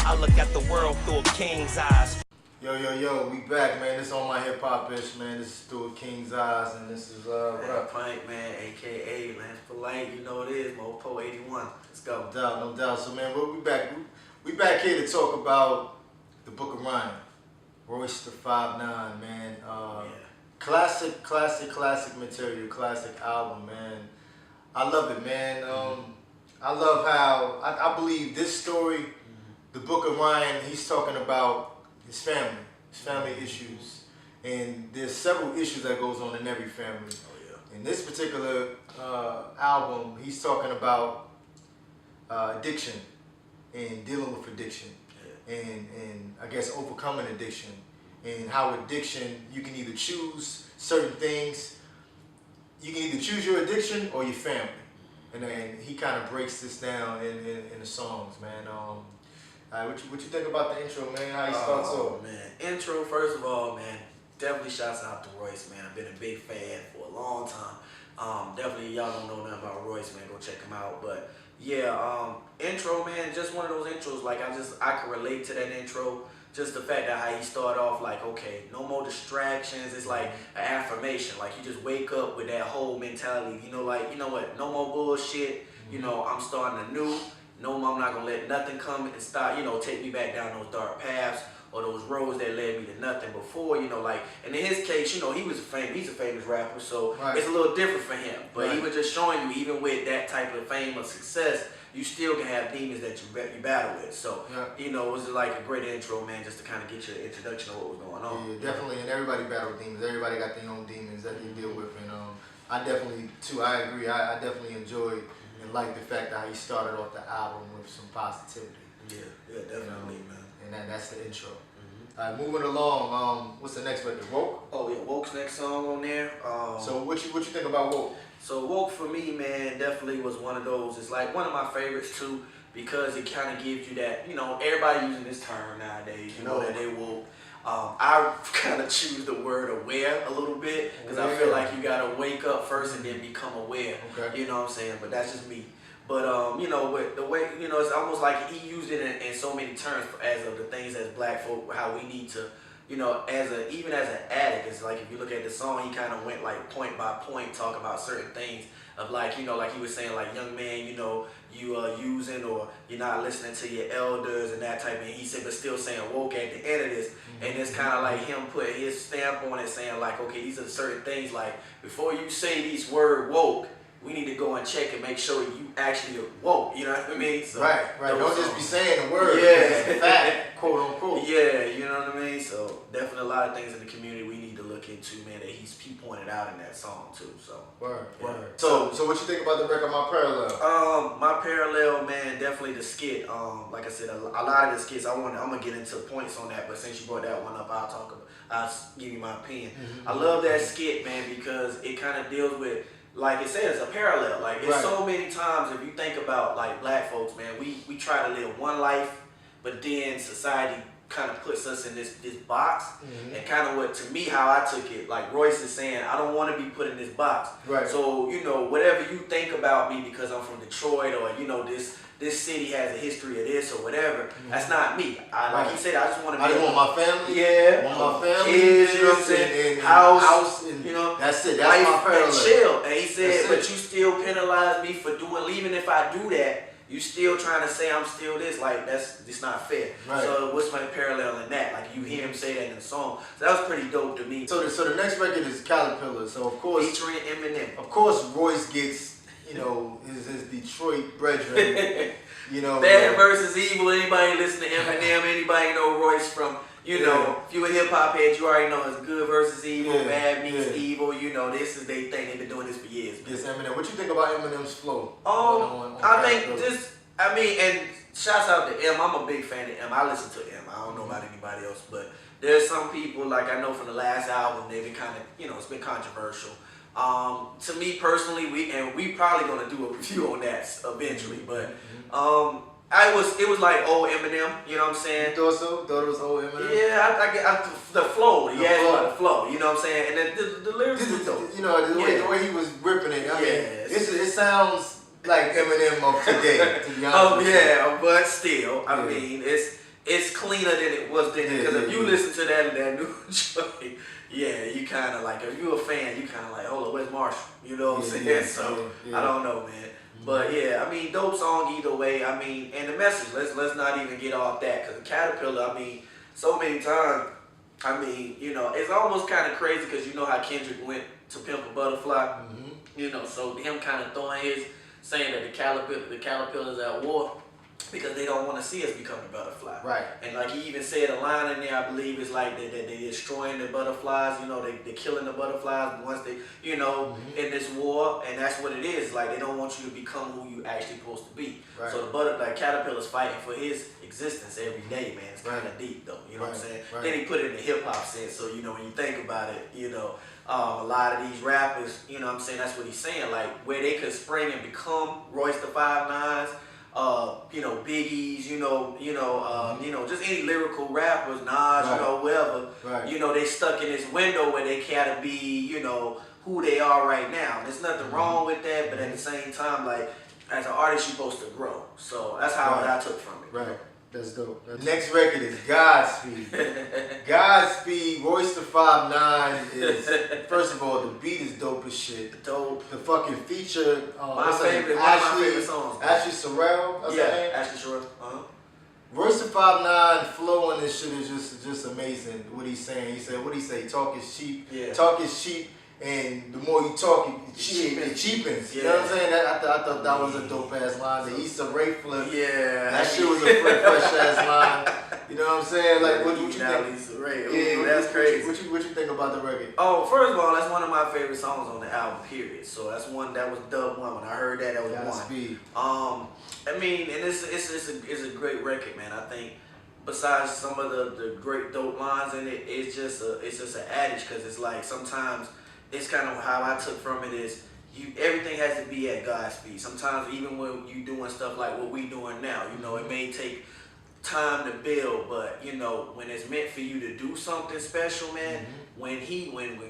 I look at the world through a king's eyes. Yo, we back, man. This on my hip hop ish, man. This is through a king's eyes, and this is what up? Plank, man, aka Lance Polite, you know it is, MoPo81. Let's go. No doubt. So, man, we back. We back here to talk about the Book of Ryan, Royce the 5'9", man. Classic material, classic album, man. I love it, man. I love how I believe this story, the Book of Ryan. He's talking about his family issues, and there's several issues that goes on in every family. Oh yeah. In this particular album, he's talking about addiction and dealing with addiction, and I guess overcoming addiction, and how addiction, you can either choose certain things. You can either choose your addiction or your family, and he kind of breaks this down in the songs, man. What you think about the intro, man? How you start off? Man, intro, first of all, man, definitely shouts out to Royce, man. I've been a big fan for a long time. Definitely, y'all don't know nothing about Royce, man, go check him out. But yeah, intro, man, just one of those intros, like I can relate to that intro. Just the fact that how he started off, like, okay, no more distractions. It's like an affirmation. Like, you just wake up with that whole mentality. You know, like, you know what? No more bullshit. You know, I'm starting anew. No, I'm not gonna let nothing come and stop, you know, take me back down those dark paths or those roads that led me to nothing before, you know, like, and in his case, you know, he's a famous rapper, so it's a little different for him. But he was just showing you, even with that type of fame or success, you still can have demons that you battle with. So, you know, it was like a great intro, man, just to kind of get your introduction of what was going on. Yeah, definitely, and everybody battle demons. Everybody got their own demons that they deal with, and I definitely, too, I agree. I definitely enjoyed and like the fact that he started off the album with some positivity. Yeah, definitely, man. And that's the intro. All right, moving along. What's the next record? Woke? Oh yeah, Woke's next song on there. So what you think about Woke? So Woke for me, man, definitely was one of those. It's like one of my favorites too, because it kind of gives you that, you know, everybody using this term nowadays, you know, that they woke. I kind of choose the word aware a little bit, because I feel like you gotta wake up first and then become aware. Okay. You know what I'm saying? But that's just me. But you know, with the way, you know, it's almost like he used it in so many terms as of the things as black folk, how we need to, you know, even as an addict. It's like if you look at the song, he kind of went like point by point talking about certain things of, like, you know, like he was saying, like, young man, you know, you are using or you're not listening to your elders and that type of thing. He said, but still saying woke at the end of this. And it's kind of like him putting his stamp on it, saying like, okay, these are certain things, like, before you say these word woke, we need to go and check and make sure you actually woke, you know what I mean? So, right. Don't just be saying the word. Yeah. It's fact, quote unquote. Yeah, you know what I mean? So definitely a lot of things in the community we need to look into, man, that he pointed out in that song too. So word. So what you think about the record, My Parallel? My Parallel, man, definitely the skit. Like I said, a lot of the skits, I'm gonna get into points on that, but since you brought that one up, I'll give you my opinion. I love that skit, man, because it kind of deals with, like it says, a parallel. Like, it's so many times, if you think about, like, black folks, man, we try to live one life, but then society kind of puts us in this box. And kind of what, to me, how I took it, like Royce is saying, I don't want to be put in this box. So, you know, whatever you think about me because I'm from Detroit, or, you know, this city has a history of this or whatever, that's not me. Like he said, I just want to be. I just want my family. Yeah. Want my family. Kids, you know what I'm saying? And house, and you know. That's it. That's my parallel. And chill. And he said, but you still penalize me for even if I do that, you still trying to say I'm still this. Like, it's not fair. So what's my parallel in that? Like, you hear him say that in the song. So that was pretty dope to me. So the next record is Caterpillar. So of course, featuring Eminem. Of course, Royce gets, you know, his Detroit brethren. You know, Bad versus Evil. Anybody listen to Eminem? Anybody know Royce from, you know, if you a hip hop head, you already know it's good versus evil, bad meets evil. You know, this is their thing. They've been doing this for years. Yes, Eminem. What you think about Eminem's flow? I think just, I mean, and shouts out to M. I'm a big fan of M. I listen to M. I don't know about anybody else, but there's some people, like I know from the last album, they've been kind of, you know, it's been controversial. To me personally, we probably gonna do a review on that eventually, but it was like old Eminem, you know what I'm saying? You thought so? Thought it was old Eminem? Yeah, I the flow, the flow, you know what I'm saying? And then the lyrics was dope. You know, the way he was ripping it, I mean, it sounds like Eminem of today, to be honest with you. But still, I mean, it's cleaner than it was then. Because if you listen to that new joint, yeah, you kind of like, if you're a fan, you kind of like, hold on, where's Marshall? You know what I'm saying? So I don't know, man. But yeah, I mean, dope song either way. I mean, and the message. Let's not even get off that, because Caterpillar. I mean, so many times. I mean, you know, it's almost kind of crazy because you know how Kendrick went to Pimp a Butterfly. You know, so him kind of throwing his, saying that the caterpillars at war because they don't want to see us become a butterfly. Right. And like he even said a line in there, I believe, is like they're destroying the butterflies. You know, they're killing the butterflies once they, you know, in this war, and that's what it is. Like they don't want you to become who you actually supposed to be. Right. So the caterpillar's fighting for his existence every day, man. It's kind of deep though. You know what I'm saying? Right. Then he put it in the hip hop sense. So you know when you think about it, you know. A lot of these rappers, you know what I'm saying, that's what he's saying, like where they could spring and become Royce the 5'9", you know, Biggies, you know, just any lyrical rappers, Nas, you know, whoever, you know, they stuck in this window where they gotta be, you know, who they are right now. There's nothing wrong with that, but at the same time, like, as an artist, you're supposed to grow. So that's how I took from it. Right. That's dope. The next record is Godspeed. Godspeed, Royce the 5'9" is, first of all, the beat is dope as shit. Dope. The fucking feature, one of my favorite songs. Ashley Sorrell, that's her name? Ashley Sorrell. Royce the 5'9" flow on this shit is just amazing. What he's saying, he said, what he say? Talk is cheap. Yeah. Talk is cheap. And the more you talk, it cheapens. You know what I'm saying? I thought that was a dope ass line. The Issa Rae flip. Yeah. That shit was a fresh ass line. You know what I'm saying? Like, what you think? Issa Rae. Yeah, that's crazy. What you think about the record? Oh, first of all, that's one of my favorite songs on the album, period. So that's one that was dub one. When I heard that was Godspeed. one. I mean, and it's a great record, man. I think besides some of the great dope lines in it, it's just an adage, because it's like sometimes. It's kind of how I took from it is everything has to be at God's speed. Sometimes even when you doing stuff like what we doing now, you know, it may take time to build, but you know, when it's meant for you to do something special, man, when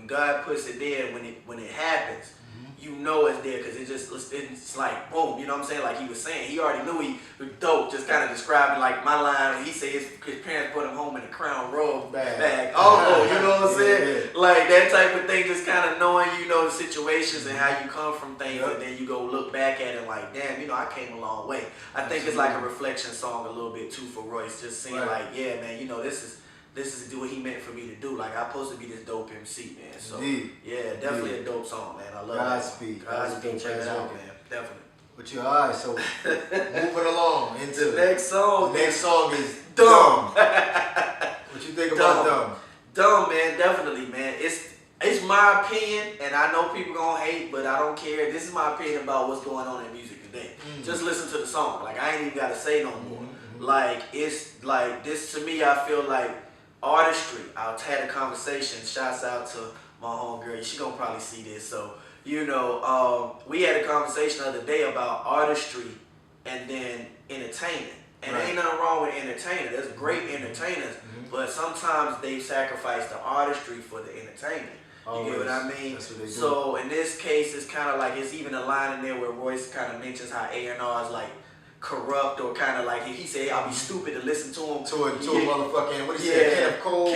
God puts it there, when it happens, you know it's there, because it's like boom, you know what I'm saying? Like he was saying, he already knew he was dope, just kind of describing like my line. He said his parents put him home in a Crown Royal bag. Oh, you know what I'm saying? Like that type of thing, just kind of knowing, you know, the situations and how you come from things, and then you go look back at it like, damn, you know, I came a long way. I think it's like a reflection song a little bit too for Royce, just saying like, yeah, man, you know, this is what he meant for me to do. Like, I'm supposed to be this dope MC, man. So, yeah, definitely a dope song, man. I love Godspeed. Godspeed. Check it out, man. Definitely. But you alright, so moving along into the next song. The next song is Dumb. What you think about Dumb? Dumb, man. Definitely, man. It's my opinion, and I know people gonna hate, but I don't care. This is my opinion about what's going on in music today. Just listen to the song. Like, I ain't even gotta say no more. Like, it's like this to me. I feel like artistry. I had a conversation. Shouts out to my homegirl. She gonna probably see this. So, you know, we had a conversation the other day about artistry and then entertainment. And there ain't nothing wrong with entertainers. There's great entertainers, but sometimes they sacrifice the artistry for the entertainment. You get what I mean? So in this case, it's kind of like, it's even a line in there where Royce kind of mentions how A&R is like corrupt, or kind of like, he said, I'll be stupid to listen to him. To a motherfucking, what he said, Kenneth Cole.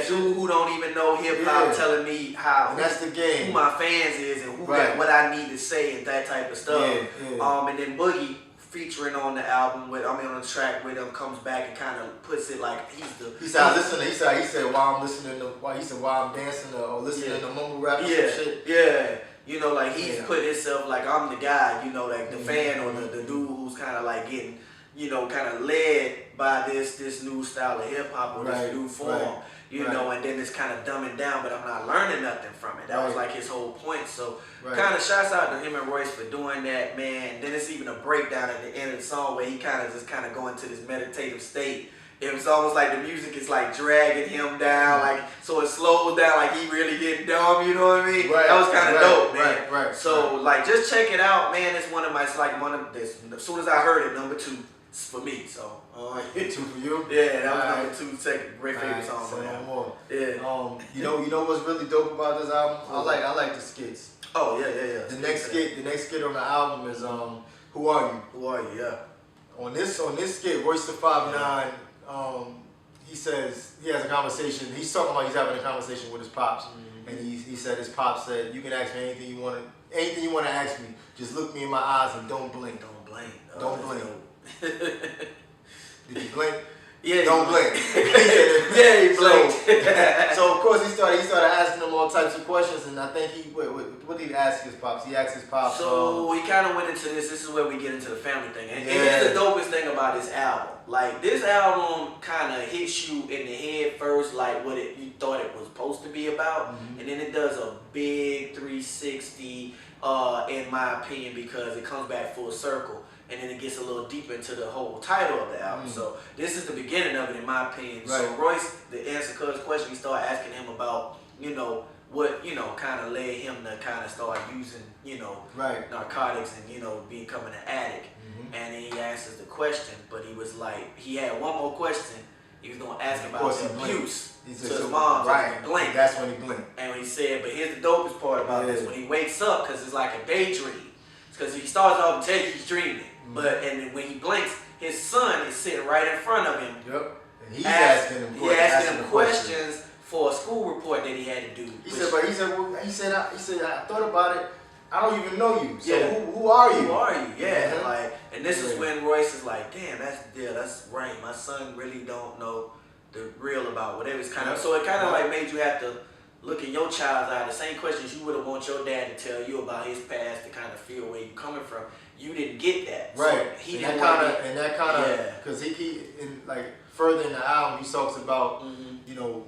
Dude who don't even know hip hop telling me how, that's the game, who my fans is and what I need to say and that type of stuff. And then Boogie featuring on the album on the track with him, comes back and kind of puts it like he said while I'm dancing or listening to mumble rap or some shit. Yeah. You know, like he's put himself like, I'm the guy, you know, like the fan or the dude who's kind of like getting, you know, kind of led by this new style of hip hop or this new form, you know, and then it's kind of dumbing down, but I'm not learning nothing from it. That was like his whole point. So kind of shouts out to him and Royce for doing that, man. Then it's even a breakdown at the end of the song where he kind of go into this meditative state. It was almost like the music is like dragging him down, like, so it slows down, like he really getting dumb, you know what I mean? That was kind of dope, man. So like, just check it out, man. It's as soon as I heard it, number 2 for me. So 2 for you? Yeah, that was number 2, second great favorite song. So no more. Yeah. You know what's really dope about this album? I like the skits. Oh yeah. The next skit on the album is Who Are You? Who Are You? Yeah. on this skit, Royce the 5'9", he says he has a conversation. He's talking about he's having a conversation with his pops, and he said his pops said, "You can ask me anything you want to ask me. Just look me in my eyes and don't blink. Don't blink. Don't blink." Did you blink? Yeah, don't blink. Yeah, he blinked. So of course he started asking him all types of questions, and I think what did he ask his pops? He asked his pops. So he kind of went into this. This is where we get into the family thing, and this is the dopest thing about this album. Like this album kind of hits you in the head first, like what you thought it was supposed to be about, and then it does a big 360, in my opinion, because it comes back full circle. And then it gets a little deeper into the whole title of the album. So this is the beginning of it, in my opinion. Right. So Royce, the answer to his question, we started asking him about, what, kind of led him to kind of start using, narcotics and, becoming an addict. And then he asked us the question, but he was like, he had one more question. He was going to ask about the abuse to his mom. Right. Blink. That's when he blinked. And he said, but here's the dopest part about this. When he wakes up, because it's like a daydream. Because he starts off and tells you he's dreaming. But and when he blinks, his son is sitting right in front of him. Yep. And he's asking him questions for a school report that he had to do. He said, I thought about it. I don't even know you. So who are you? Who are you? Yeah. Like, and this is when Royce is like, damn, that's right. My son really don't know the real about whatever. It's kind of so it kind of like made you have to look in your child's eye. The same questions you would have want your dad to tell you about his past to kind of feel where you coming from. You didn't get that, right? So and that kind of, because he like further in the album, he talks about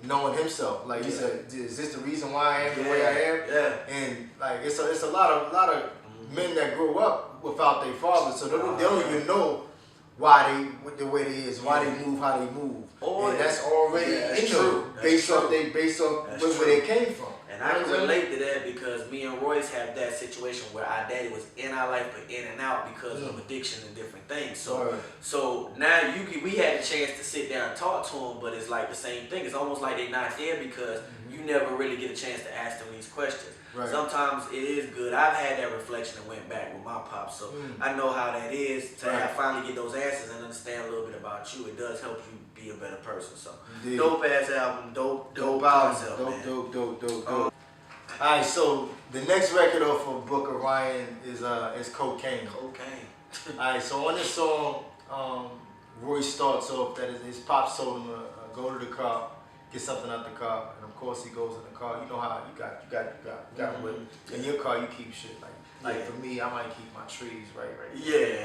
knowing himself. Like he said, is this the reason why I am the way I am? Yeah. And like it's a lot of men that grow up without their fathers, so they don't even know why the way they is, why they move, how they move. And that's already based off where they came from. And I can relate to that because me and Royce have that situation where our daddy was in our life but in and out because of addiction and different things. So now we had a chance to sit down and talk to him, but it's like the same thing. It's almost like they're not there because you never really get a chance to ask them these questions. Right. Sometimes it is good. I've had that reflection and went back with my pops, so I know how that is to finally get those answers and understand a little bit about you. It does help you be a better person. So dope ass album, dope concept, dope. Alright, so the next record off of Book of Ryan is Cocaine. Alright, so on this song, Royce starts off that his pops told him to go to the car, get something out the car, and of course he goes in the car. You know how you got with in your car you keep shit like for me, I might keep my trees right.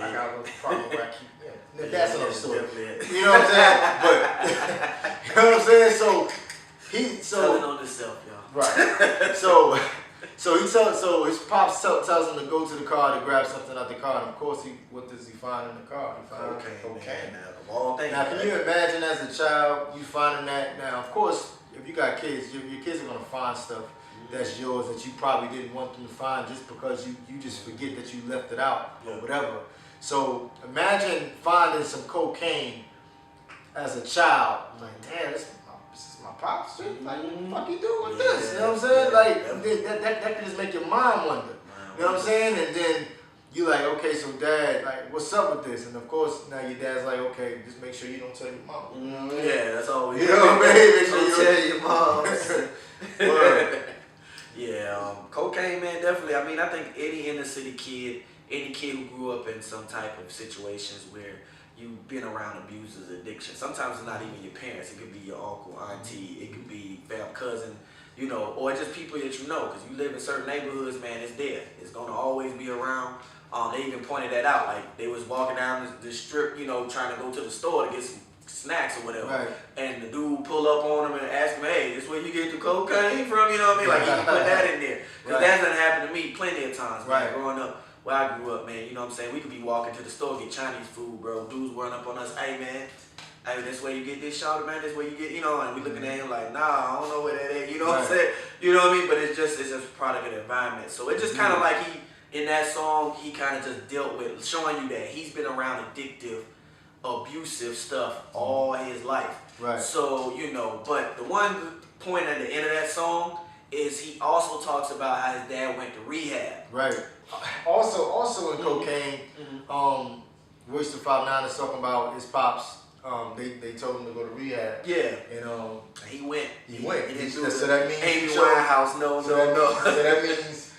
I got a little problem where I keep that's another story. You know what I'm saying? But you know what I'm saying? So telling on himself, y'all. Right. So his pops tells him to go to the car to grab something out the car, and of course what does he find in the car? He finds cocaine. Now can you imagine as a child you finding that? Now of course if you got kids, your kids are gonna find stuff that's yours that you probably didn't want them to find just because you just forget that you left it out or whatever. So imagine finding some cocaine as a child. Like, damn, this is my pops. Like, what the fuck you doing with this? You know what I'm saying? Like, that could just make your mind wonder. You know what I'm saying? And then you like, okay, so dad, like, what's up with this? And of course, now your dad's like, okay, just make sure you don't tell your mom. Yeah, that's all we do. You know what I mean? Make sure you don't tell your mom. Word. Yeah, cocaine, man, definitely. I mean, I think any inner city kid, any kid who grew up in some type of situations where you've been around abusers, addiction. Sometimes it's not even your parents. It could be your uncle, auntie. It could be family, cousin, or just people that you know. Because you live in certain neighborhoods, man, it's there. It's going to always be around. They even pointed that out. Like, they was walking down the strip, trying to go to the store to get some snacks or whatever. Right. And the dude pull up on him and ask him, hey, this where you get the cocaine from? You know what I mean? Like, he can put that in there. Because that doesn't happen to me plenty of times, man, growing up. Where I grew up, man, you know what I'm saying? We could be walking to the store, get Chinese food, bro. Dudes run up on us, hey, man, hey, this way you get this shot, man, this way you get, and we looking at him like, nah, I don't know where that is, you know what I'm saying? You know what I mean? But it's just a product of the environment. So it just kind of like in that song, he kind of just dealt with showing you that he's been around addictive, abusive stuff all his life. Right. So, but the one point at the end of that song is he also talks about how his dad went to rehab. Right. Also in cocaine, Royce the 5'9" is talking about his pops. They told him to go to rehab. Yeah. And he went. He went. He didn't do So that means Amy Winehouse. No. So that means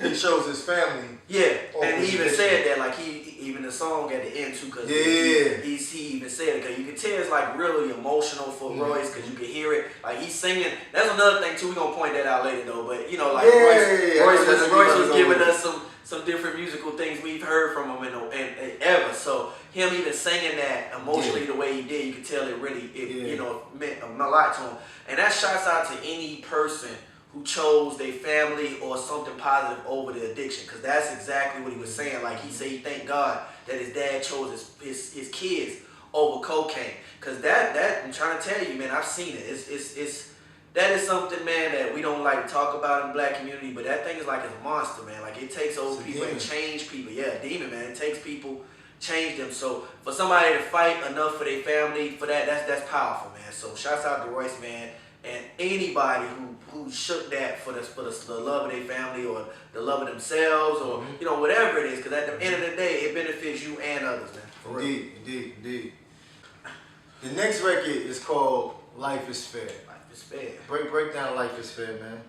he shows his family. Yeah, and he even said that, like even the song at the end too, cause he even said it, cause you can tell it's like really emotional for Royce, cause you can hear it, like he's singing. That's another thing too. We gonna point that out later though, but you know, like Royce was giving us some different musical things we've heard from him and ever. So him even singing that emotionally the way he did, you can tell it really you know meant a lot to him. And that shouts out to any person who chose their family or something positive over the addiction, because that's exactly what he was saying. Like he said, he thanked God that his dad chose his kids over cocaine, because that I'm trying to tell you, man, I've seen it. It's that is something, man, that we don't like to talk about in the black community, but that thing is like a monster, man. Like it takes old people and change people. Yeah, demon, man. It takes people, change them. So for somebody to fight enough for their family, for that's powerful, man. So shouts out to Royce, man. And anybody who shook that for the love of their family or the love of themselves or you know whatever it is, because at the end of the day it benefits you and others, man. Indeed. The next record is called Life is Fair. Life is Fair. Break down Life is Fair, man.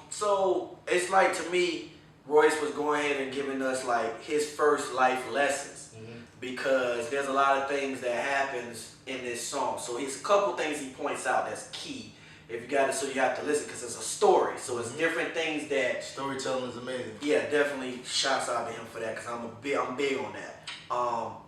So it's like, to me, Royce was going ahead and giving us like his first life lessons, because there's a lot of things that happens in this song. So it's a couple things he points out that's key. If you got it, so you have to listen, because it's a story. So it's different things that storytelling is amazing. Yeah, definitely shouts out to him for that, because I'm big on that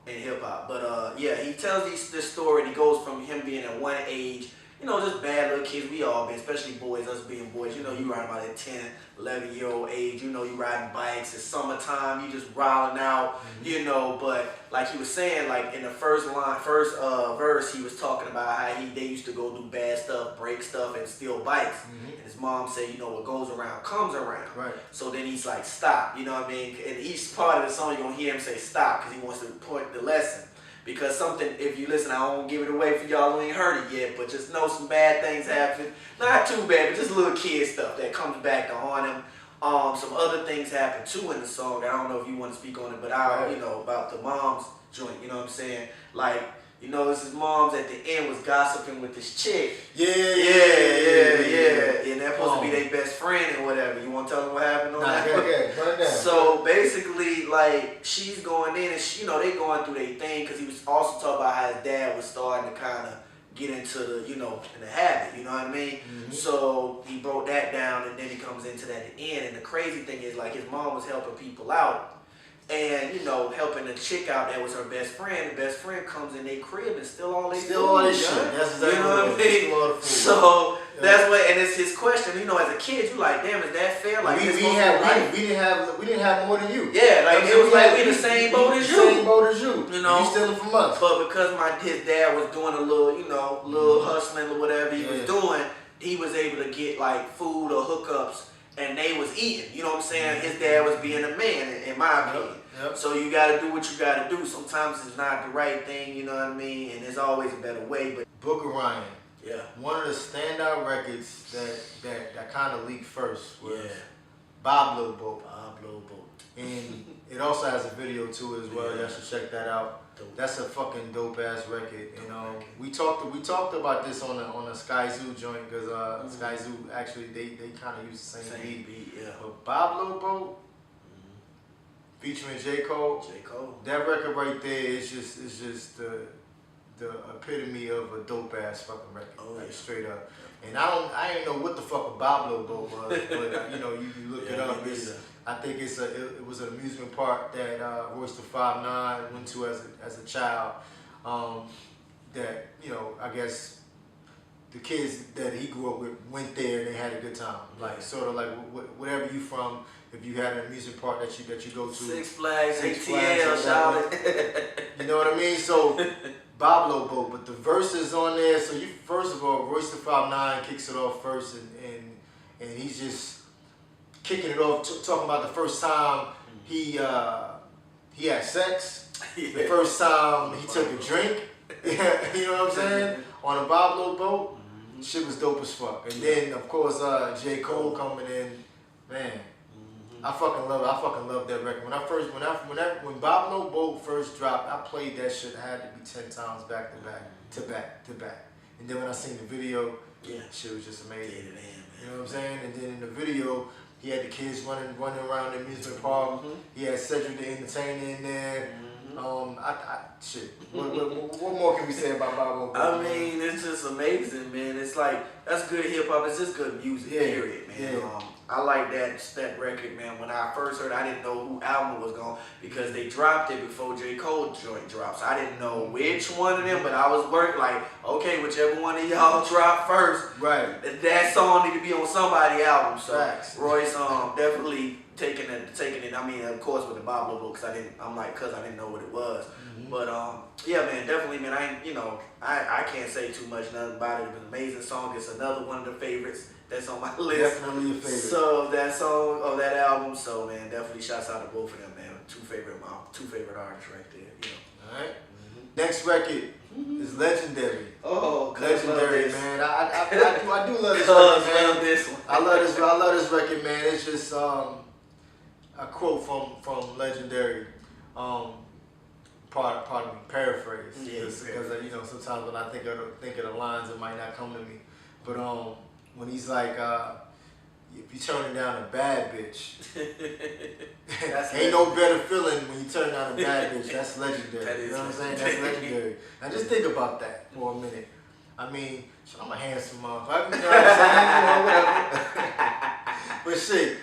in hip hop. But yeah, he tells this story, and he goes from him being at one age, you know, just bad little kids. We all been, especially boys, us being boys. You know, you riding about at 10, 11-year-old age. You know, you riding bikes. It's summertime. You just riling out. You know, but like he was saying, like in the first verse, he was talking about how they used to go do bad stuff, break stuff, and steal bikes. And his mom said, you know, what goes around comes around. Right. So then he's like, stop. You know what I mean? In each part of the song, you're gonna hear him say stop, because he wants to point the lesson. Because something, if you listen, I won't give it away for y'all who ain't heard it yet, but just know some bad things happen. Not too bad, but just little kid stuff that comes back to haunt him. Some other things happen too in the song. I don't know if you want to speak on it, but you know, about the mom's joint, you know what I'm saying? Like, you know, this is mom's at the end was gossiping with this chick. Yeah. And that's supposed to be their best friend and whatever. You want to tell them what happened on that? Okay, run it down. So basically, like, she's going in and you know, they going through their thing, because he was also talking about how his dad was starting to kind of get into the, you know, in the habit, you know what I mean? So he broke that down, and then he comes into that at the end. And the crazy thing is, like, his mom was helping people out, and, you know, helping the chick out that was her best friend. The best friend comes in their crib and steal all this shit. That's exactly, you know what I mean? So that's what, and it's his question. You know, as a kid, you like, damn, is that fair? Like, we didn't have more than you. Yeah, like it was like we the same boat as you. Same boat as you. You know, you stealing from us. But because his dad was doing a little, you know, hustling or whatever he was doing, he was able to get like food or hookups, and they was eating. You know what I'm saying? His dad was being a man, in my opinion. So you got to do what you got to do. Sometimes it's not the right thing, you know what I mean? And there's always a better way. But Book of Ryan. Yeah. One of the standout records that kind of leaked first was Bob Lil Boat. And it also has a video to it as well. Y'all should check that out. That's a fucking dope ass record. You know, we talked about this on a Sky Zoo joint, because Sky Zoo actually they kind of use the same beat. But Bob Lil Boat featuring J. Cole. That record right there is just the epitome of a dope ass fucking record. Straight up. And I ain't know what the fuck a Bob Lil Boat was, but you know, you look it up. I think it was an amusement park that Royce the 5'9" went to as a child. That, you know, I guess the kids that he grew up with went there and they had a good time. Like sort of like whatever you from. If you had an amusement park that you go to, Six Flags, ATL, shout it. You know what I mean? So Bob Lil Boat, but the verses on there. So you first of all, Royce the 5'9" kicks it off first, and he's just kicking it off, talking about the first time he had sex, the first time he took a drink. You know what I'm saying? On a Bob Lil Boat, shit was dope as fuck. And then of course J. Cole coming in, man. I fucking love that record. When Bob No Boat first dropped, I played that shit. I had to be 10 times back to back. And then when I seen the video, shit was just amazing. You know what I'm saying? And then in the video, he had the kids running around the amusement park. He had Cedric the Entertainer in there. Shit. What more can we say about Bob? I mean, it's just amazing, man. It's like, that's good hip hop. It's just good music, period, man. I like that record, man. When I first heard it, I didn't know who album was going because they dropped it before J. Cole joint dropped. So I didn't know which one of them, but I was working like, okay, whichever one of y'all drop first, that song need to be on somebody's album. So Royce definitely taking it. I mean, of course, with the Bob Lobo, because I didn't know what it was. But yeah, man, definitely, man. I can't say too much nothing about it. It's an amazing song. It's another one of the favorites that's on my list. Definitely a favorite. So that song of that album. So man, definitely shouts out to both of them, man. Two favorite artists right there. You know. All right. Next record is Legendary. Oh, Legendary, man. I do love this record, man. I love this record, man. It's just a quote from Legendary. Pardon me, paraphrase. Because you know, sometimes when I think of the lines, it might not come to me. But when he's like, if you turning down a bad bitch, ain't no better feeling when you turn down a bad bitch. That's legendary. You know what I'm saying? That's legendary. Now just think about that for a minute. I mean, I'm a handsome motherfucker. You know what I'm saying? Whatever. But shit.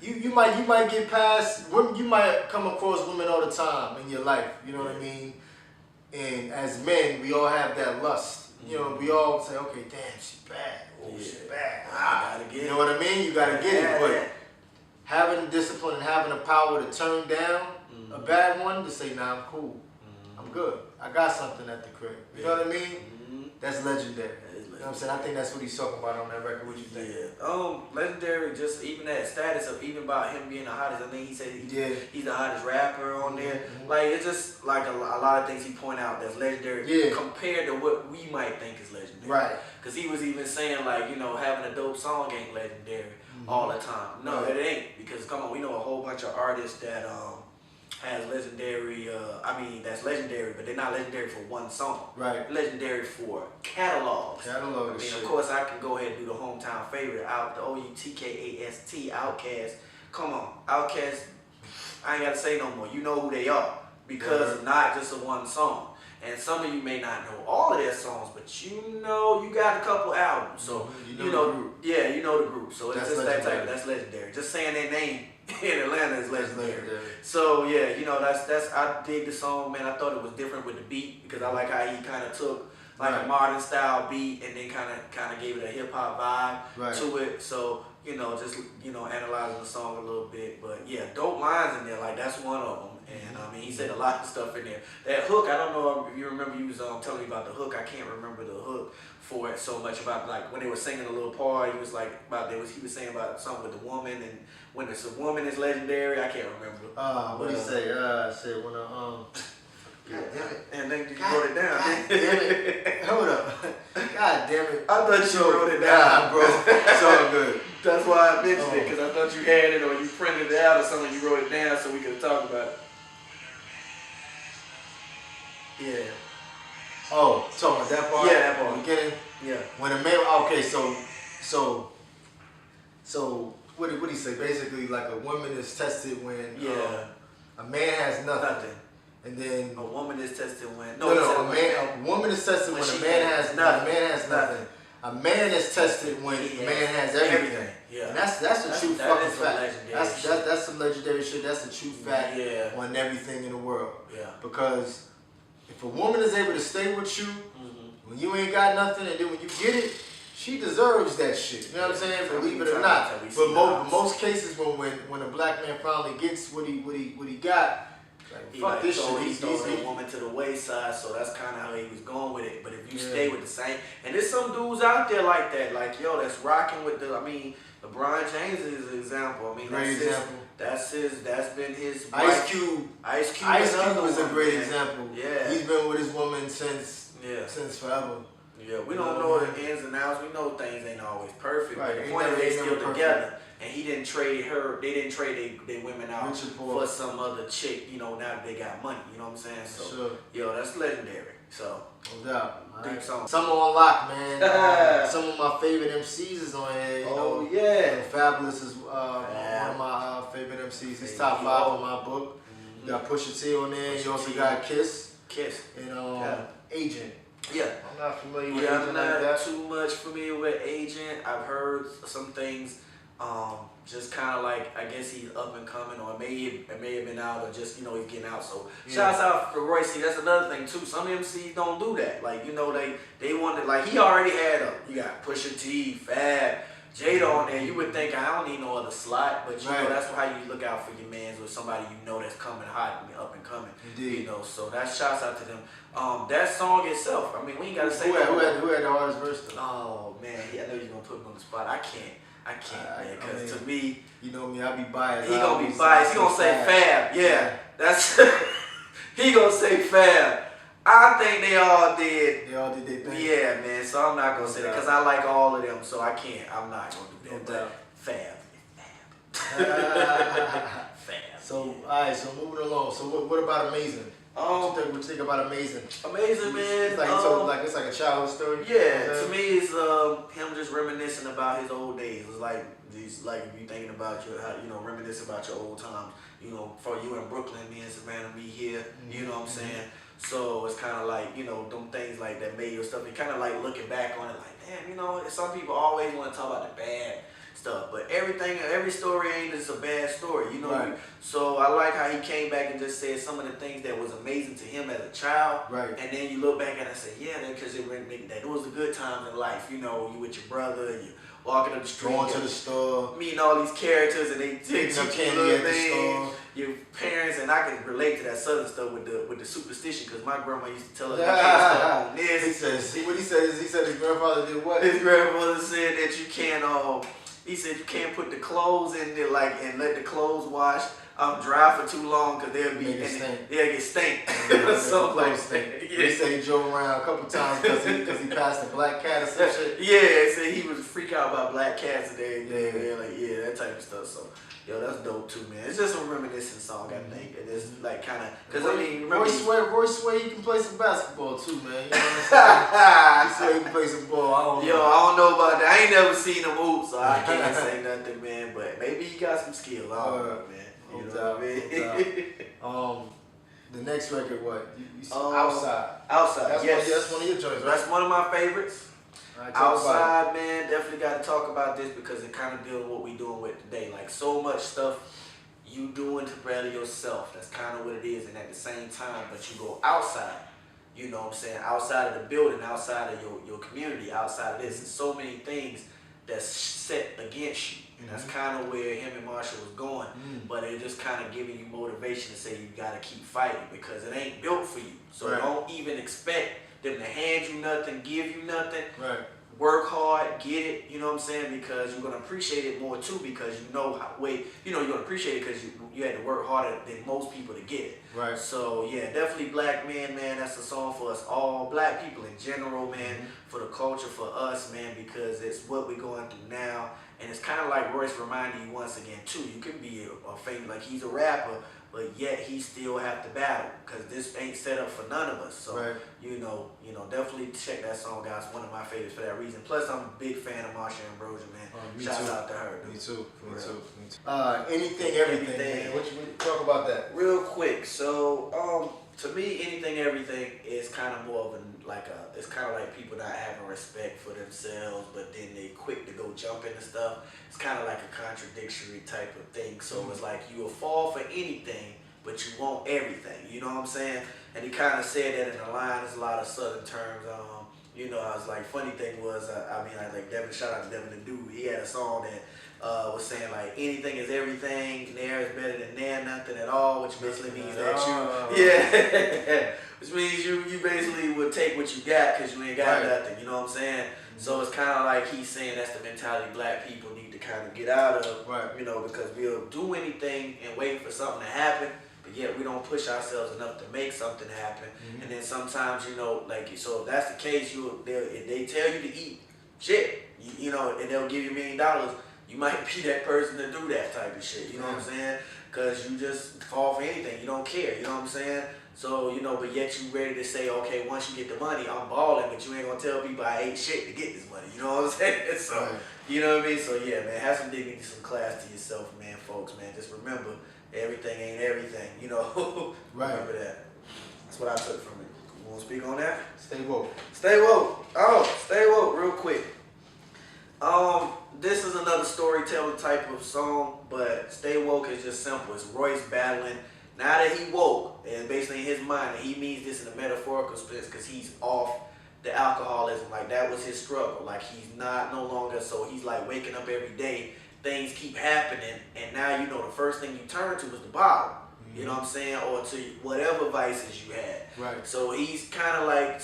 You might get past women. You might come across women all the time in your life. You know what I mean? And as men, we all have that lust. You know, we all say, okay, damn, she's bad. Oh, she's bad. You know what I mean? You gotta get it. But having the discipline and having the power to turn down a bad one, to say, nah, I'm cool. I'm good. I got something at the crib. You know what I mean? That's legendary. You know what I'm saying? I think that's what he's talking about on that record. What you think? Legendary, just even that status of even about him being the hottest. I think he said he's the hottest rapper on there. Like, it's just like a lot of things he point out that's legendary compared to what we might think is legendary. Right. Because he was even saying, like, you know, having a dope song ain't legendary all the time. No, it ain't. Because, come on, we know a whole bunch of artists that has legendary, that's legendary, but they're not legendary for one song. Right. Legendary for catalogs. Catalog. I mean, of course, I can go ahead and do the hometown favorite, the OUTKAST, Outkast. Come on, Outkast, I ain't got to say no more. You know who they are because not just a one song. And some of you may not know all of their songs, but you know you got a couple albums. So, you know the group. Yeah, you know the group. So it's just that type, that's legendary. Just saying their name in Atlanta is legendary. So yeah, you know, that's I dig the song, man. I thought it was different with the beat because I like how he kind of took like a modern style beat and then kind of gave it a hip hop vibe to it. So, you know, just, you know, analyzing the song a little bit. But yeah, dope lines in there, like that's one of them. And I mean, he said a lot of stuff in there. That hook, I don't know if you remember, you was telling me about the hook. I can't remember the hook for it so much about, like, when they were singing a little part, he was like, he was saying about something with the woman, and when it's a woman is legendary, I can't remember. What did he say? I said when God damn it. And then you wrote it down. God damn it. Hold up. God damn it. I thought you wrote it down. Bro. It's all good. That's why I mentioned it, because I thought you had it or you printed it out or something, you wrote it down so we could talk about it. Yeah. Oh, talking about that part? Yeah, that part. Beginning? Yeah. When a man, okay, so what did he say? Basically, like a woman is tested when a man has nothing. And then a woman is tested when a woman is tested when a man has nothing. A man is tested when a man has everything. Yeah. And that's a true fucking fact. That's some legendary shit. That's a true fact on everything in the world. Yeah. Because if a woman is able to stay with you when you ain't got nothing, and then when you get it, she deserves that shit. You know what I'm saying? Believe it or not. But most cases when a black man finally gets what he got, like, fuck this shit. He throws the woman to the wayside, so that's kind of how he was going with it. But if you stay with the same, and there's some dudes out there like that, like, yo, that's rocking with LeBron James is an example. I mean, that's been his Ice Cube. Ice Cube is a great example. Yeah. He's been with his woman since forever. Yeah, we don't know the ins and outs. We know things ain't always perfect, Right. but the point is they still together. And he didn't trade her. They didn't trade their women out for some other chick. You know, now that they got money. You know what I'm saying? So, sure. Yo, that's legendary. So, no doubt. Deep song. Some on lock, man. Some of my favorite MCs is on here. Yeah. Fabulous is one of my favorite MCs. He's top 5 in my book. You got Pusha T on there. You also got Kiss. And Agent. Yeah. I'm not familiar with Agent Agent like that. like that. Too much familiar with Agent. I've heard some things. Just kind of like, I guess he's up and coming, or it may have been out, or just, you know, he's getting out. So shouts out to Royce. That's another thing too. Some MCs don't do that. Like, you know, they wanted, like, he already had you got Pusha T, Fab, Jada on there. You would think, I don't need no other slot, but you know, that's how you look out for your mans with somebody you know that's coming hot and up and coming. Indeed. You know, so that shouts out to them. That song itself, I mean, we ain't gotta say who had the hardest verse though? Oh man, I know you're gonna put me on the spot. I can't, man, because to me, you know me, I be biased. He gonna be biased. He gonna say Fab. Yeah, that's he gonna say Fab. I think they all did. They all did their thing. Yeah, man. So I'm not gonna say that because I like all of them. So I can't. I'm not gonna do that. No doubt. Fab. Fab. So alright. So moving along. So what about Amazing? What you think about Amazing? Amazing, man. It's like a childhood story. Yeah, to me, it's him just reminiscing about his old days. It's like if you thinking about reminiscing about your old times. You know, for you in Brooklyn, me in Savannah, me here. You know what I'm saying? So it's kind of like, you know, them things like that made your stuff. And kind of like looking back on it, like, damn, you know, some people always want to talk about the bad stuff, but every story ain't just a bad story, you know. Right. So I like how he came back and just said some of the things that was amazing to him as a child. Right. And then you look back and I say, yeah, because it was the good times in life. You know, you with your brother, you walking up the street, going to the store, meeting all these characters, and they picking up candy at the store. Your parents, and I can relate to that southern stuff with the superstition, because my grandma used to tell us, you can't step on this. He said his grandfather did what? His grandmother said that you can't. He said you can't put the clothes in there and let the clothes wash dry for too long, because they'll get stank. So like stink. Yeah. He said he drove around a couple times because he passed a black cat or some shit. Yeah, he said he was freak out about black cats and everything. That type of stuff. So yo, that's dope too, man. It's just a reminiscent song, I think. And it's like kind of, because I mean, Royce swear he can play some basketball too, man. You know what I'm saying? He swear he can play some ball. I don't know about that. I ain't never seen him hoop, so I can't say nothing, man. But maybe he got some skill. I don't know, man. You know what I mean? The next record, what? You Outside. Outside. That's one of your joints, right? That's one of my favorites. Right, Outside, man, definitely got to talk about this because it kind of deals with what we doing with today. Like, so much stuff you doing to better yourself. That's kind of what it is. And at the same time, but you go outside. You know what I'm saying? Outside of the building, outside of your community, outside of this. And so many things that's set against you. And that's kind of where him and Marshall was going. But it just kind of giving you motivation to say you got to keep fighting, because it ain't built for you. So don't even expect them to hand you nothing, give you nothing. Right. Work hard, get it, you know what I'm saying? Because you're going to appreciate it more too, because you know you're going to appreciate it because you had to work harder than most people to get it. Right. So yeah, definitely Black Men, man. That's a song for us all, Black people in general, man, for the culture, for us, man, because it's what we're going through now. And it's kind of like Royce reminding you once again too, you can be a famous, like he's a rapper, but yet he still have to battle, because this ain't set up for none of us. So you know, definitely check that song, guys. One of my favorites for that reason. Plus, I'm a big fan of Marsha Ambrosia, man. Shouts out to her, dude. Me too. Anything, everything. Man. What you talk about that? Real quick. So, to me, anything, everything is kind of more of it's kind of like people not having respect for themselves, but then they quick to go jump into stuff. It's kind of like a contradictory type of thing. So it's like you will fall for anything, but you want everything. You know what I'm saying? And he kind of said that in the line. There's a lot of Southern terms. You know, I was like, funny thing was, I like Devin, shout out to Devin the Dude. He had a song that was saying like, anything is everything, there is better than there, nothing at all, which basically means that which means you basically would take what you got because you ain't got nothing, you know what I'm saying? So it's kind of like he's saying that's the mentality Black people need to kind of get out of, you know, because we'll do anything and wait for something to happen but yet we don't push ourselves enough to make something happen. And then sometimes, you know, like, so if that's the case, if they tell you to eat shit, you know, and they'll give you $1 million, you might be that person to do that type of shit. You know what I'm saying? Because you just fall for anything. You don't care. You know what I'm saying? So, you know, but yet you ready to say, okay, once you get the money, I'm balling, but you ain't gonna tell people I ate shit to get this money. You know what I'm saying? So, you know what I mean? So yeah, man, have some dignity, some class to yourself, man, folks, man. Just remember, everything ain't everything. You know, remember that. That's what I took from it. You wanna speak on that? Stay woke. Stay woke. Oh, stay woke, real quick. This is another storytelling type of song, but Stay Woke is just simple. It's Royce battling. Now that he woke, and basically in his mind, he means this in a metaphorical sense because he's off the alcoholism. Like, that was his struggle. Like, he's not no longer, so he's like waking up every day. Things keep happening, and now, you know, the first thing you turn to is the bottle. You know what I'm saying? Or to whatever vices you had. Right. So he's kind of like,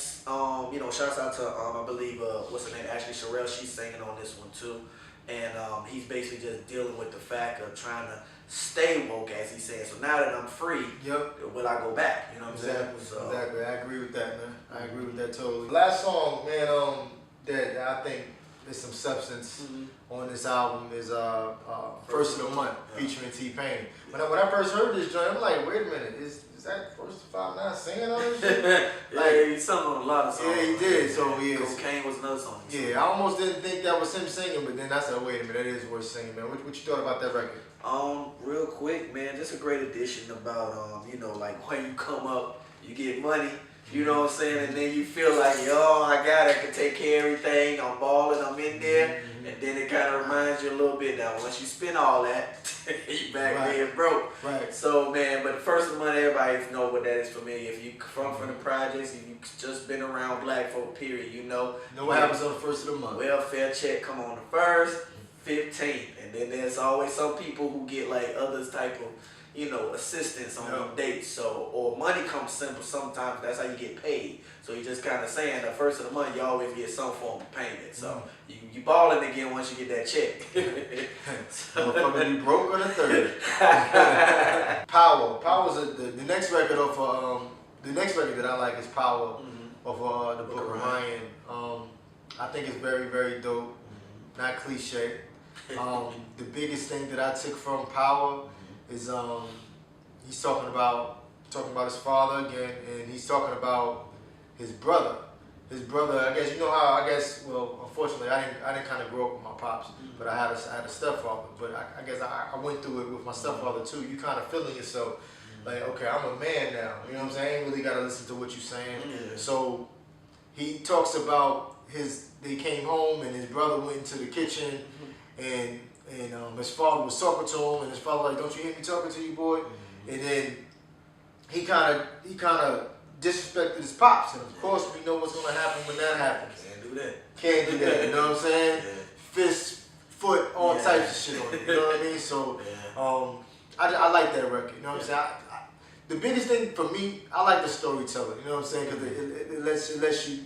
you know, shouts out to, I believe, what's her name? Actually, Sherelle, she's singing on this one too. And he's basically just dealing with the fact of trying to stay woke, as he said. So now that I'm free, will I go back? You know what I'm saying? So, exactly. I agree with that, man. I agree with that totally. Last song, man, that I think there's some substance on this album is First of the Month featuring T-Pain. When I first heard this joint, I'm like, wait a minute, is that First of 5'9" singing on this shit? Yeah, he sung on a lot of songs. Yeah, he did. So yeah, Cocaine was another song. Yeah, I almost didn't think that was him singing, but then I said, wait a minute, that is worth singing, man. What you thought about that record? Real quick, man, just a great addition about you know, like when you come up, you get money. You know what I'm saying? And then you feel like, yo, I can take care of everything. I'm balling, I'm in there. And then it kind of reminds you a little bit now. Once you spend all that, you back there broke. Right. So, man, but First of the Month, everybody know what that is familiar. If you from the projects, if you just been around black folk, period, you know. What happens on the First of the Month? Welfare check come on the 1st, 15th. And then there's always some people who get like others type of, you know, assistance on them dates. So, or money comes simple sometimes. That's how you get paid. So you just kind of saying the first of the month, you always get some form of payment. So you balling again once you get that check. Motherfucker, you broke on the 3rd. Power's the next record of the next record that I like is Power of the Book of Ryan. I think it's very, very dope. Not cliche. The biggest thing that I took from Power is he's talking about his father again, and he's talking about his brother. His brother, I guess, you know how, well, unfortunately, I didn't kind of grow up with my pops, but I had a stepfather. But I guess I went through it with my stepfather too. You kind of feeling yourself like, okay, I'm a man now. You know what I'm saying? I ain't really got to listen to what you're saying. So he talks about they came home and his brother went into the kitchen and his father was talking to him, and his father like, don't you hear me talking to you, boy? And then he kind of disrespected his pops, and of course we know what's gonna happen when that happens. Can't do that. You know what I'm saying? Fist, foot, all types of shit on it. You know what I mean? So I like that record. You know what I'm saying? The biggest thing for me, I like the storytelling. You know what I'm saying? Because it lets you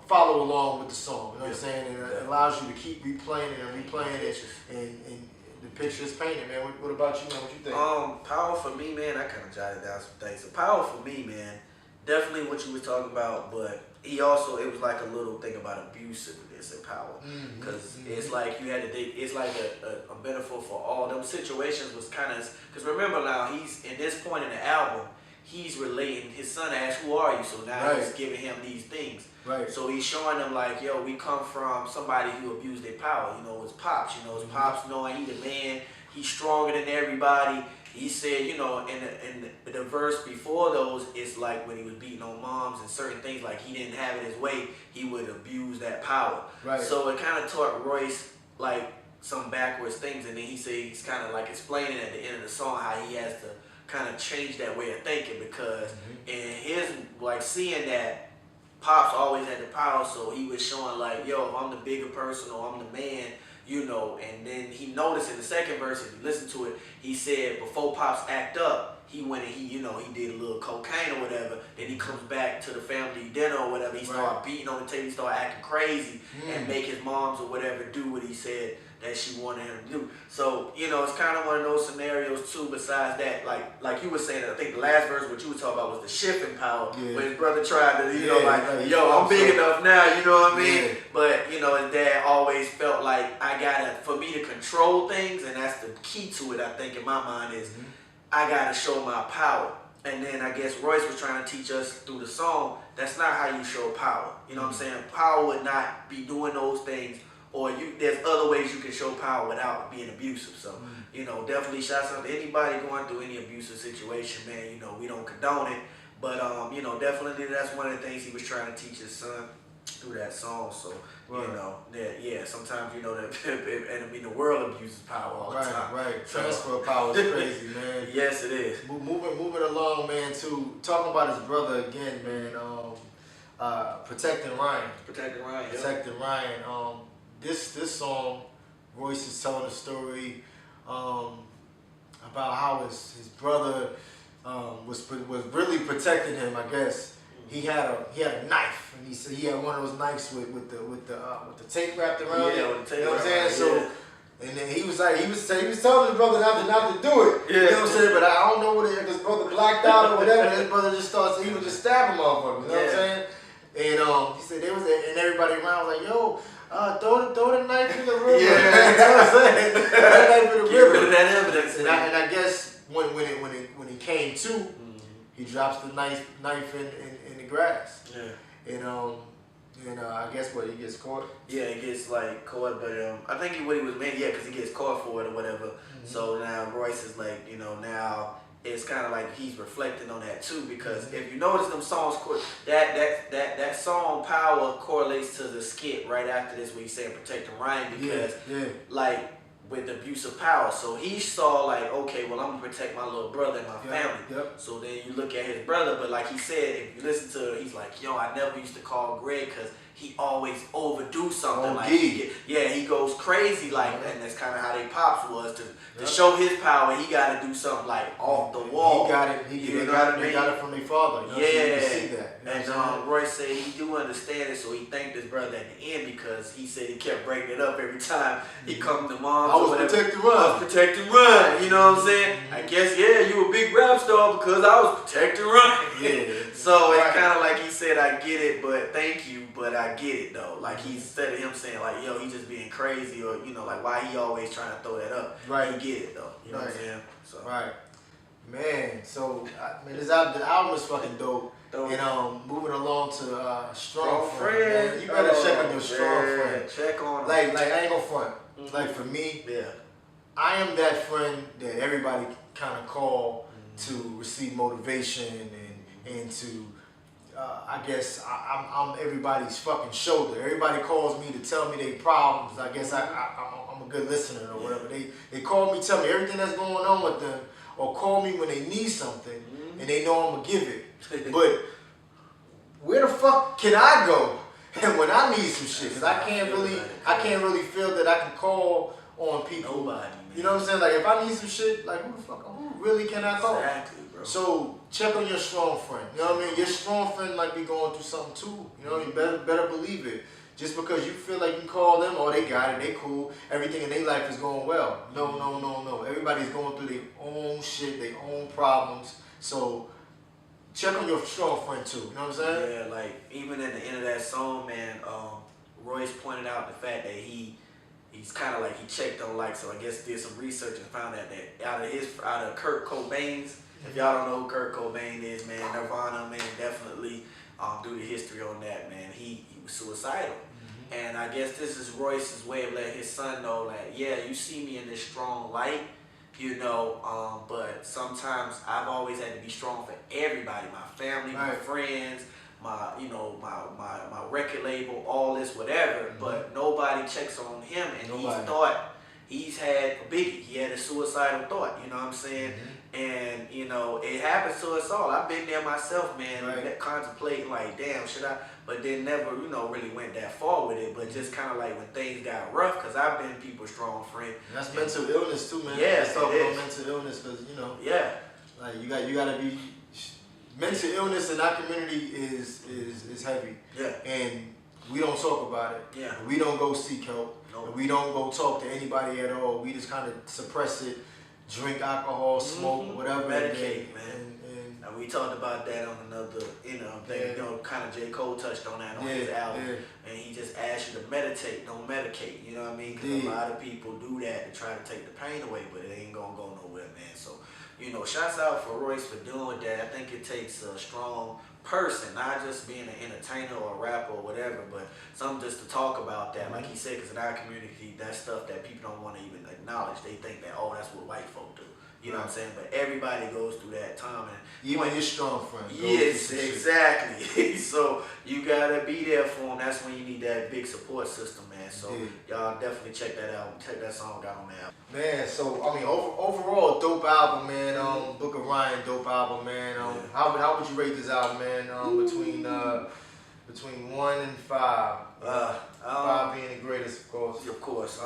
follow along with the song, you know what I'm saying? And it allows you to keep replaying it and replaying it, and the picture is painted, man. What about you, man? What you think? Power for me, man, I kind of jotted down some things. So Power for me, man, definitely what you were talking about, but it was like a little thing about abusiveness in Power. Because it's like you had to think, it's like a metaphor for all them situations was kind of, because remember now, he's, in this point in the album, he's relating, his son asked, who are you? So now he's giving him these things. Right. So he's showing them like, yo, we come from somebody who abused their power. You know, it's Pops. You know, it's Pops knowing he the man. He's stronger than everybody. He said, you know, in the verse before those, it's like when he was beating on moms and certain things, like he didn't have it his way, he would abuse that power. Right. So it kind of taught Royce like some backwards things, and then he said he's kind of like explaining at the end of the song how he has to kind of change that way of thinking, because in his, like, seeing that Pops always had the power, so he was showing like, yo, if I'm the bigger person or I'm the man, you know. And then he noticed in the second verse, if you listen to it, he said before Pops act up, he went and he did a little cocaine or whatever. Then he comes back to the family dinner or whatever. He started beating on the table. He started acting crazy and make his moms or whatever do what he said that she wanted him to do. So, it's kind of one of those scenarios too, besides that, like you were saying, I think the last verse, what you were talking about was the shifting power, when his brother tried to, I'm big enough now, you know what I mean? But, his dad always felt like for me to control things, and that's the key to it, I think, in my mind, is I gotta show my power. And then I guess Royce was trying to teach us through the song, that's not how you show power. You know what I'm saying? Power would not be doing those things, or there's other ways you can show power without being abusive. So, definitely shouts out to anybody going through any abusive situation, man. We don't condone it. But, definitely that's one of the things he was trying to teach his son through that song. So, sometimes, that the world abuses power all the time. Right. Transfer of power is crazy, man. Yes, it is. Moving along, man, to talking about his brother again, man. Protecting Ryan. Protecting Ryan. This song, Royce is telling a story about how his brother was really protecting him. I guess he had a knife, and he said he had one of those knives with the tape wrapped around it. With the tape, you know what I'm saying? So, and then he was telling his brother not to do it. You know what I'm saying? But I don't know what his brother blacked out or whatever. His brother he was just stabbing motherfuckers. You know what I'm saying? And he said and everybody around was like, yo. Throw the knife in the river. You know what I'm saying? Throw the knife in the river. Get rid of that evidence. And I guess when he came to, he drops the knife in the grass. Yeah. And I guess he gets caught. Yeah, he gets caught, but I think what he was meant, because he gets caught for it or whatever. So now Royce is now. It's kind of like he's reflecting on that too, because if you notice them songs, that song Power correlates to the skit right after this where he's saying Protecting Ryan, because with the abuse of power. So he saw okay, well, I'm gonna protect my little brother and my family. So then you look at his brother, but like he said, if you listen to it, he's like, yo, I never used to call Greg because he always overdo something. He goes crazy and that's kind of how they pops was to show his power. He got to do something off the wall. He got it. They got it from their father. You can see that. And Royce said he do understand it, so he thanked his brother at the end because he said he kept breaking it up every time he come to mom. I was protecting Ryan. I was protecting Ryan. You know what I'm saying? I guess you a big rap star because I was protecting Ryan. So it's kind of like he said, I get it, but thank you, but I get it though. Instead of him saying yo, he just being crazy, or why he always trying to throw that up. He get it though. You know what I'm saying? So. Man, so the album is fucking dope. And moving along to Strong Friend. Man. You better check on your Strong Friend. Check on him. I ain't gonna front. For me, I am that friend that everybody kind of call to receive motivation and to I guess I'm everybody's fucking shoulder. Everybody calls me to tell me their problems. I guess I'm a good listener or whatever. They call me, tell me everything that's going on with them, or call me when they need something and they know I'm gonna give it. But where the fuck can I go and when I need some shit? Because I can't really feel that I can call on people. Nobody, man. You know what I'm saying? If I need some shit, who really can I call? Exactly, bro. So check on your strong friend. You know what I mean? Your strong friend might be going through something too. You know, you better believe it. Just because you feel like you can call them, they got it, they cool, everything in their life is going well. No. Everybody's going through their own shit, their own problems. So check on your strong friend too. You know what I'm saying? Yeah, even at the end of that song, man, Royce pointed out the fact that he's kind of he checked on so I guess did some research and found out that out of Kurt Cobain's, if y'all don't know who Kurt Cobain is, man, Nirvana, man, definitely do the history on that, man. He was suicidal. And I guess this is Royce's way of letting his son know you see me in this strong light, but sometimes I've always had to be strong for everybody, my family, my friends, my record label, all this, whatever, but nobody checks on him, and he's had a biggie. He had a suicidal thought, you know what I'm saying? And, it happens to us all. I've been there myself, man, contemplating damn, should I? But then never, really went that far with it, but just kind of when things got rough, because I've been people's strong friend. And that's mental illness too, man. Yeah, let's talk about mental illness, because, Yeah. Like you gotta be. Mental illness in our community is heavy. Yeah. And we don't talk about it. Yeah. We don't go seek help. Nope. We don't go talk to anybody at all. We just kind of suppress it, drink alcohol, smoke, whatever. Medicate, man. And we talked about that on another, thing. You know, kind of J. Cole touched on that on his album. And he just asked you to meditate, don't medicate. You know what I mean? Because a lot of people do that to try to take the pain away, but it ain't going to go nowhere, man. So, you know, shouts out for Royce for doing that. I think it takes a strong person, not just being an entertainer or a rapper or whatever, but something just to talk about that. Like he said, because in our community, that's stuff that people don't want to even acknowledge. They think that, oh, that's what white folk do. You know what I'm saying? But everybody goes through that time. And even your strong friend. Yes, exactly. So you gotta be there for them. That's when you need that big support system, man. So y'all definitely check that out. Check that song out on that. Man, so I mean, overall, dope album, man. Book of Ryan, dope album, man. How would you rate this album, man? Between 1 and 5. 5 being the greatest, of course. Of course.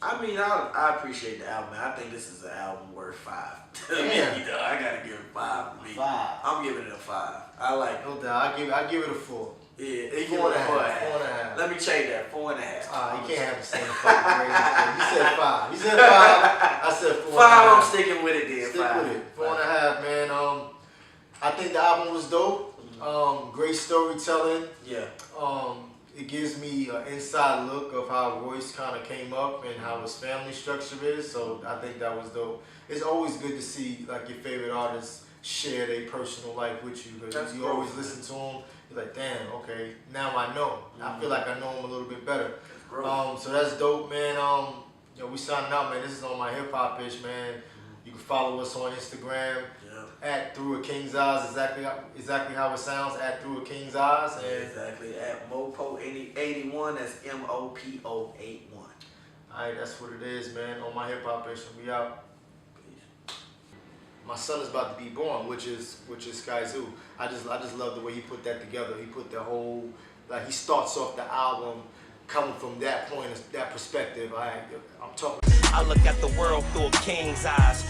I mean, I appreciate the album, man. I think this is an album worth 5. I gotta give it 5 for me. 5. I'm giving it a 5. I like it. No doubt. I give it a 4. Yeah, it 4.5. Let me change that. 4.5. You can't have the same fucking grade. You said 5. You said 5. I said 4. 5. I'm sticking with it then. Stick 5. with it. 4.5, man. I think the album was dope. Great storytelling. Yeah. It gives me an inside look of how Royce kind of came up and how his family structure is. So I think that was dope. It's always good to see like your favorite artists share their personal life with you, because you always listen to them. You're like, damn, okay, now I know. I feel like I know him a little bit better. So that's dope, man. We signing out, man. This is on my hip hop pitch, man. You can follow us on Instagram at Through a King's Eyes, exactly how it sounds, at Through a King's Eyes. And exactly, at MoPo81, that's MoPo81. Alright, that's what it is, man. On my hip hop pitch, we out. Peace. My son is about to be born, which is Sky Zoo. I just love the way he put that together. He put the whole, like, he starts off the album coming from that point, that perspective. I'm talking. I look at the world through a king's eyes.